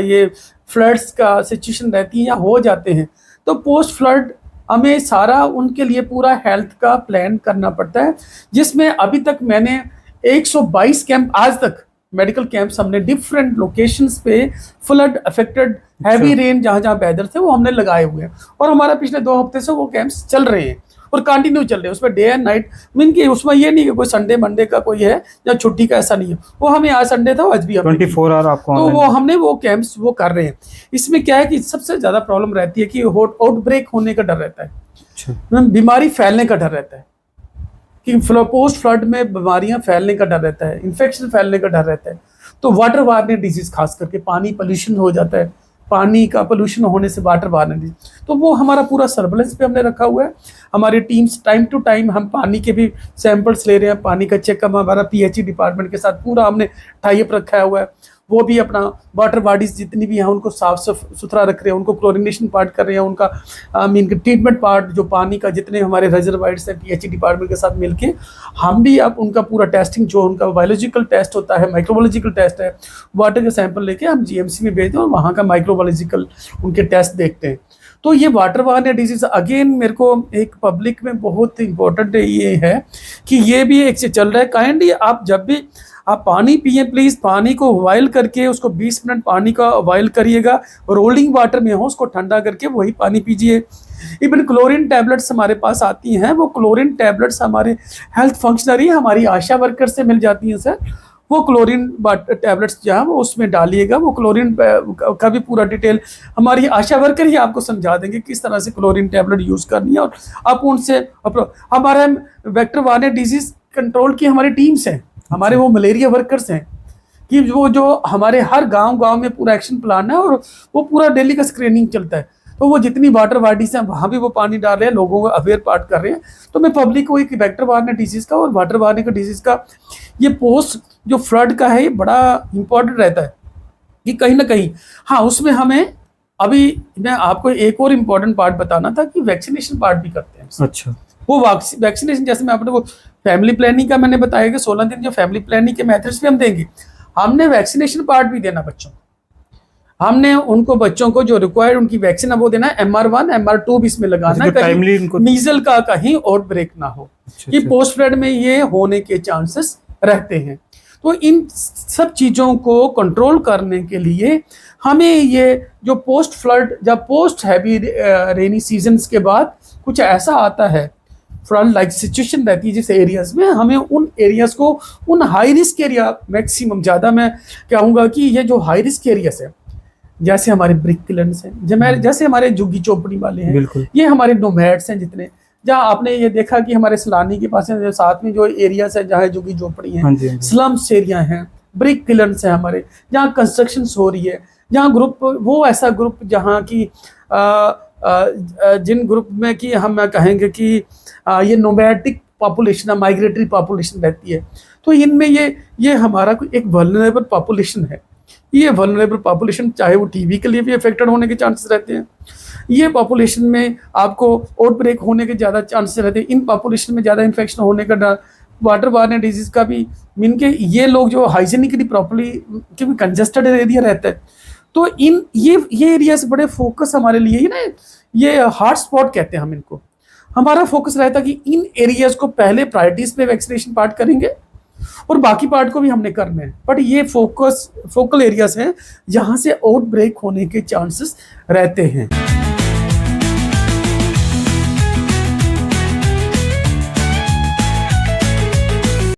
ये फ्लड्स का सिचुएशन रहती है या हो जाते हैं, तो पोस्ट फ्लड हमें सारा उनके लिए पूरा हेल्थ का प्लान करना पड़ता है, जिसमें अभी तक मैंने 122 कैंप, आज तक मेडिकल कैंप्स हमने डिफरेंट लोकेशंस पे फ्लड अफेक्टेड हैवी रेन जहाँ जहाँ वेदर थे वो हमने लगाए हुए हैं, और हमारा पिछले 2 हफ्ते से वो कैंप्स चल रहे हैं और कंटिन्यू चल रहे हैं। उसमें डे एंड नाइट मीन की, उसमें ये नहीं कि कोई संडे मंडे का कोई है या छुट्टी का, ऐसा नहीं है। वो हमें आज संडे था, आज भी 24 आवर आपको, तो वो हमने वो कैंप्स वो कर रहे हैं। इसमें क्या है कि सबसे ज़्यादा प्रॉब्लम रहती है कि आउटब्रेक होने का डर रहता है, बीमारी फैलने का डर रहता है। कि पोस्ट फ्लड में बीमारियां फैलने का डर रहता है, इन्फेक्शन फैलने का डर रहता है। तो वाटर वार्निंग डिजीज, खास करके पानी पोल्यूशन हो जाता है, पानी का पोल्यूशन होने से वाटर वार्निंग डिजीज, तो वो हमारा पूरा सर्वेलेंस पे हमने रखा हुआ है। हमारी टीम्स टाइम टू टाइम हम पानी के भी सैंपल्स ले रहे हैं, पानी का चेकअप हमारा पीएचई डिपार्टमेंट के साथ पूरा हमने टाई अप रखा हुआ है। वो भी अपना वाटर बॉडीज जितनी भी हैं उनको साफ सुथरा रख रहे हैं, उनको क्लोरिनेशन पार्ट कर रहे हैं, उनका इनका ट्रीटमेंट पार्ट जो पानी का जितने हमारे रिजर्वायर्स हैं पीएचई डिपार्टमेंट के साथ मिलके हम भी अब उनका पूरा टेस्टिंग जो उनका बायोलॉजिकल टेस्ट होता है, माइक्रोबायोलॉजिकल टेस्ट है, वाटर के सैंपल लेके हम जीएमसी में भेजते हैं और वहाँ का माइक्रोबायोलॉजिकल उनके टेस्ट देखते हैं। तो ये वाटर वार्निंग डिजीज अगेन मेरे को एक पब्लिक में बहुत इंपॉर्टेंट ये है कि ये भी एक से चल रहा है। काइंडली आप जब भी आप पानी पिए प्लीज़ पानी को बॉयल करके उसको 20 मिनट पानी का बॉयल करिएगा, रोलिंग वाटर में हो उसको ठंडा करके वही पानी पीजिए। इवन क्लोरीन टैबलेट्स हमारे पास आती हैं, वो क्लोरीन टैबलेट्स हमारे हेल्थ फंक्शनरी हमारी आशा वर्कर से मिल जाती हैं सर। वो क्लोरीन टैबलेट्स जहाँ वो उसमें डालिएगा, वो क्लोरीन का भी पूरा डिटेल हमारी आशा वर्कर ही आपको समझा देंगे किस तरह से क्लोरीन टैबलेट यूज़ करनी है। और आप उनसे हमारा वेक्टर वार्निंग डिजीज़ कंट्रोल की हमारी टीम्स हैं, हमारे वो मलेरिया वर्कर्स हैं कि वो जो हमारे हर गांव में पूरा एक्शन प्लान है और वो पूरा डेली का स्क्रीनिंग चलता है। तो वो जितनी वाटर बॉडीज हैं वहाँ भी वो पानी डाल रहे हैं, लोगों को अवेयर पार्ट कर रहे हैं। तो मैं पब्लिक को एक वेक्टर वार्निंग डिजीज़ का और वाटर वार्निंग डिजीज़ का ये पोस्ट जो फ्लड का है ये बड़ा इंपॉर्टेंट रहता है कि कहीं ना कहीं हाँ उसमें हमें अभी मैं आपको एक और इम्पोर्टेंट पार्ट बताना था कि वैक्सीनेशन पार्ट भी करते हैं। अच्छा, वो वैक्सीनेशन जैसे मैं आपने वो फैमिली प्लानिंग का मैंने बताया कि 16 दिन जो फैमिली प्लानिंग के मेथड्स भी हम देंगे, हमने वैक्सीनेशन पार्ट भी देना बच्चों को। हमने उनको बच्चों को जो रिक्वायर्ड उनकी वैक्सीन है वो देना है, MR1 MR2 भी इसमें लगाना है, कहीं मीजल का कहीं आउट ब्रेक ना हो। ये पोस्ट फ्लड में ये होने के चांसेस रहते हैं। तो इन सब चीज़ों को कंट्रोल करने के लिए हमें ये जो पोस्ट फ्लड या पोस्ट हैवी रेनी सीजन्स के बाद कुछ ऐसा आता है फ्लड लाइक सिचुएशन रहती है जिस एरियाज में, हमें उन एरियाज को उन हाई रिस्क एरिया मैक्सिमम ज़्यादा मैं कहूँगा कि ये जो हाई रिस्क एरियाज है जैसे हमारे ब्रिक किलन्स हैं, जैसे हमारे झुग्गी चौपड़ी वाले हैं, ये हमारे नोमैड्स हैं जितने, जहाँ आपने ये देखा कि हमारे सलानी के पास साथ में जो एरियाज है जहाँ झुग्गी झोपड़ी हैं, स्लम्स एरिया हैं, ब्रिक किलन्स हैं हमारे, जहाँ कंस्ट्रक्शन हो रही है, जहाँ ग्रुप वो ऐसा ग्रुप जहाँ की जिन ग्रुप में कि हम कहेंगे कि ये नोमैडिक पॉपुलेशन है, माइग्रेटरी पॉपुलेशन रहती है। तो इनमें ये हमारा एक वल्नरेबल पॉपुलेशन है। ये वल्नरेबल पॉपुलेशन चाहे वो टीबी के लिए भी अफेक्टेड होने के चांसेस रहते हैं, ये पॉपुलेशन में आपको आउटब्रेक होने के ज़्यादा चांसेस रहते हैं, इन पॉपुलेशन में ज़्यादा इन्फेक्शन होने का डर, वाटर वार्निंग डिजीज़ का भी मीन के ये लोग जो हाइजीनिकली प्रॉपर्ली क्योंकि कंजेस्टेड एरिया रहता है, तो इन ये एरियाज बड़े फोकस हमारे लिए ही ना, ये हॉट स्पॉट कहते हैं हम इनको। हमारा फोकस रहता है कि इन एरियाज को पहले प्रायोरिटीज पे वैक्सीनेशन पार्ट करेंगे और बाकी पार्ट को भी हमने करना है, बट ये फोकल एरियाज हैं जहां से आउटब्रेक होने के चांसेस रहते हैं।